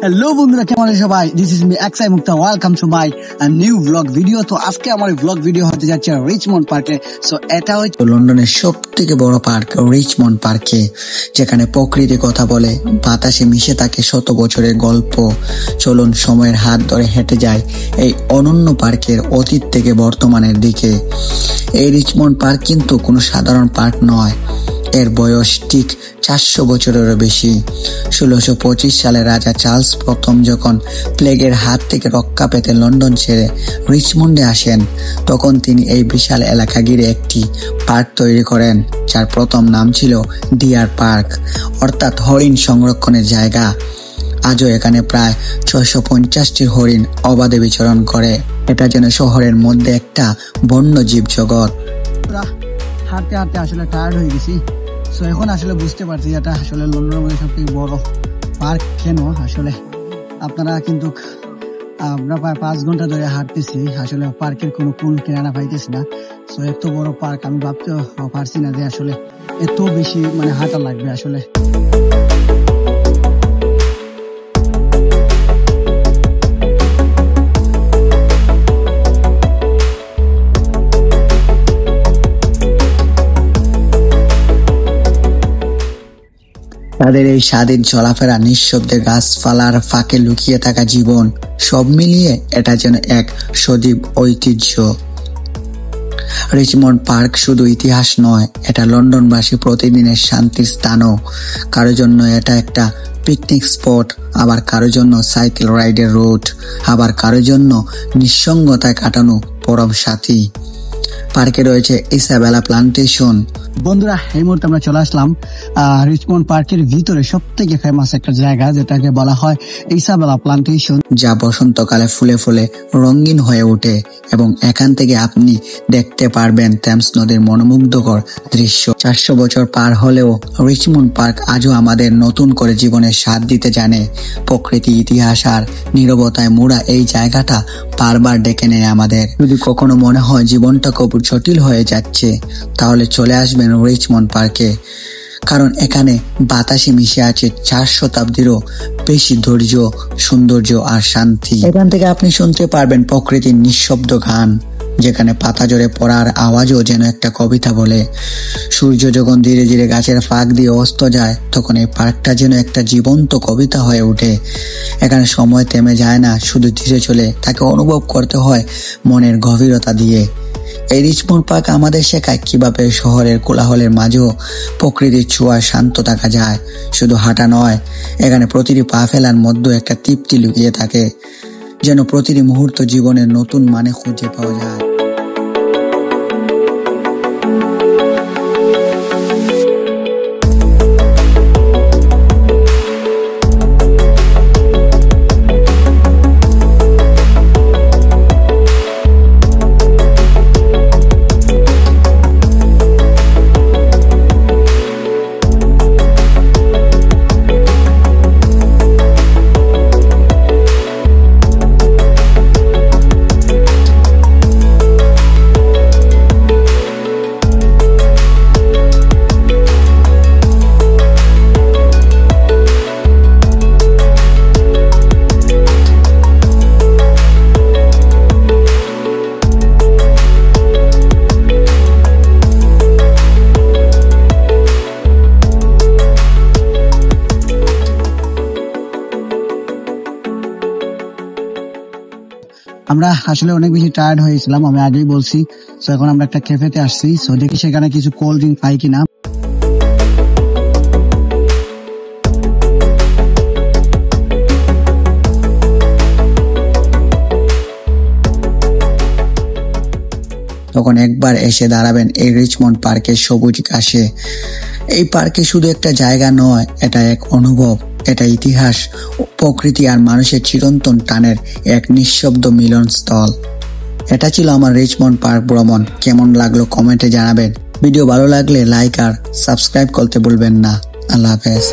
Hello বন্ধুরা, কেমন আছেন সবাই? দিস ইজ মি এক্সাই Mukta, welcome to my new blog video. তো আজকে আমার ব্লগ ভিডিও হতে যাচ্ছে রিচমন্ড পার্কে। সো এটা হচ্ছে লন্ডনের সব থেকে বড় পার্ক রিচমন্ড পার্কে, যেখানে প্রকৃতি কথা বলে, বাতাসে মিশে থাকে শত বছরের গল্প। চলুন সময়ের হাত ধরে হেঁটে যায় এই অনন্য পার্কের অতীত থেকে বর্তমানের দিকে। এই রিচমন্ড পার্ক কিন্তু কোনো সাধারণ পার্ক নয়, এর বয়স ঠিক 400 বছরেরও বেশি। 1625 সালে রাজা চার্লস প্রথম যখন প্লেগের হাত থেকে রক্ষা পেতে লন্ডন ছেড়ে রিচমন্ডে আসেন, তখন তিনি এই বিশাল এলাকা ঘিরে একটি পার্ক তৈরি করেন, যার প্রথম নাম ছিল ডিয়ার পার্ক, অর্থাৎ হরিণ সংরক্ষণের জায়গা। আজও এখানে প্রায় 650টি হরিণ অবাধে বিচরণ করে। এটা যেন শহরের মধ্যে একটা বন্যজীব জগৎ। হাঁটতে হাঁটতে আসলে টায়ার্ড হয়ে গেছি। সো এখন আসলে বুঝতে পারছি এটা আসলে লন্ডনের মধ্যে সব থেকে বড় পার্ক কেন। আসলে আপনারা কিন্তু আমরা প্রায় 5 ঘন্টা ধরে হাঁটতেছি, আসলে পার্কের কোনো কুল কিনারা পাইতেছি না। সো এত বড় পার্ক আমি ভাবতে পারছি না যে আসলে এত বেশি হাঁটা লাগবে আসলে। তাদের এই স্বাধীন চলাফেরা, নিঃশব্দে গাছপালার ফাঁকে লুকিয়ে থাকা জীবন, সব মিলিয়ে এটা যেন এক সজীব ঐতিহ্য। রিচমন্ড পার্ক শুধু ইতিহাস নয়, এটা লন্ডনবাসী প্রতিদিনের শান্তির স্থানও। কারোর জন্য এটা একটা পিকনিক স্পট, আবার কারোর জন্য সাইকেল রাইডের রুট, আবার কারোর জন্য নিঃসঙ্গতায় কাটানো পরম সাথী। পার্কে রয়েছে ইসাবেলা প্লান্টেশন। বন্ধুরা, এই মুহূর্তে আমরা চলে আসলাম রিচমন্ড পার্কের ভিতরে সব থেকে ফেমাস একটা জায়গা, যেটাকে বলা হয় ইসাবেলা প্লান্টেশন, যা বসন্তকালে ফুলে ফুলে রঙিন হয়ে ওঠে, এবং এখান থেকে আপনি দেখতে পারবেন থেমস নদীর মনোমুগ্ধকর দৃশ্য। 400 বছর পার হলেও রিচমন্ড পার্ক আজও আমাদের নতুন করে জীবনের স্বাদ দিতে জানে। প্রকৃতি, ইতিহাস আর নীরবতায় মোড়া এই জায়গাটা বারবার ডেকে নেয় আমাদের। যদি কখনো মনে হয় জীবনটা খুব জটিল হয়ে যাচ্ছে, তাহলে চলে আসবেন রিচমন্ড পার্কে, কারণ এখানে বাতাসে মিশে আছে 4 শতাব্দীরও বেশি ধৈর্য, সৌন্দর্য আর শান্তি। এখান থেকে আপনি শুনতে পারবেন প্রকৃতির নিঃশব্দ গান, যেখানে পাতা ঝরে পড়ার আওয়াজও যেন একটা কবিতা বলে। সূর্য যখন ধীরে ধীরে গাছের ফাঁক দিয়ে অস্ত যায়, তখন এই পার্কটা যেন একটা জীবন্ত কবিতা হয়ে ওঠে। এখানে সময় থেমে যায় না, শুধু ধীরে চলে, তাকে অনুভব করতে হয় মনের গভীরতা দিয়ে। এই রিচমন্ড পার্ক আমাদের শেখায় কিভাবে শহরের কোলাহলের মাঝেও প্রকৃতির ছোঁয়ায় শান্ত থাকা যায়। শুধু হাঁটা নয়, এখানে প্রতিটি পা ফেলার মধ্যে একটা তৃপ্তি লুকিয়ে থাকে, যেন প্রতিটি মুহূর্ত জীবনের নতুন মানে খুঁজে পাওয়া যায়। আমরা আসলে অনেক বেশি টায়ার্ড হয়েছিলাম, আমি আগেই বলছি। সো এখন আমরা একটা ক্যাফেতে আসছি, সো দেখি সেখানে কিছু কোল্ড ড্রিঙ্ক পাই কিনা। তখন একবার এসে দাঁড়াবেন এই রিচমন্ড পার্কের সবুজ ঘাসে। এই পার্কে শুধু একটা জায়গা নয়, এটা এক অনুভব, এটা ইতিহাস, প্রকৃতি আর মানুষের চিরন্তন টানের এক নিঃশব্দ মিলনস্থল। এটা ছিল আমার রিচমন্ড পার্ক ভ্রমণ। কেমন লাগলো কমেন্টে জানাবেন। ভিডিও ভালো লাগলে লাইক আর সাবস্ক্রাইব করতে ভুলবেন না। আল্লাহ হাফেজ।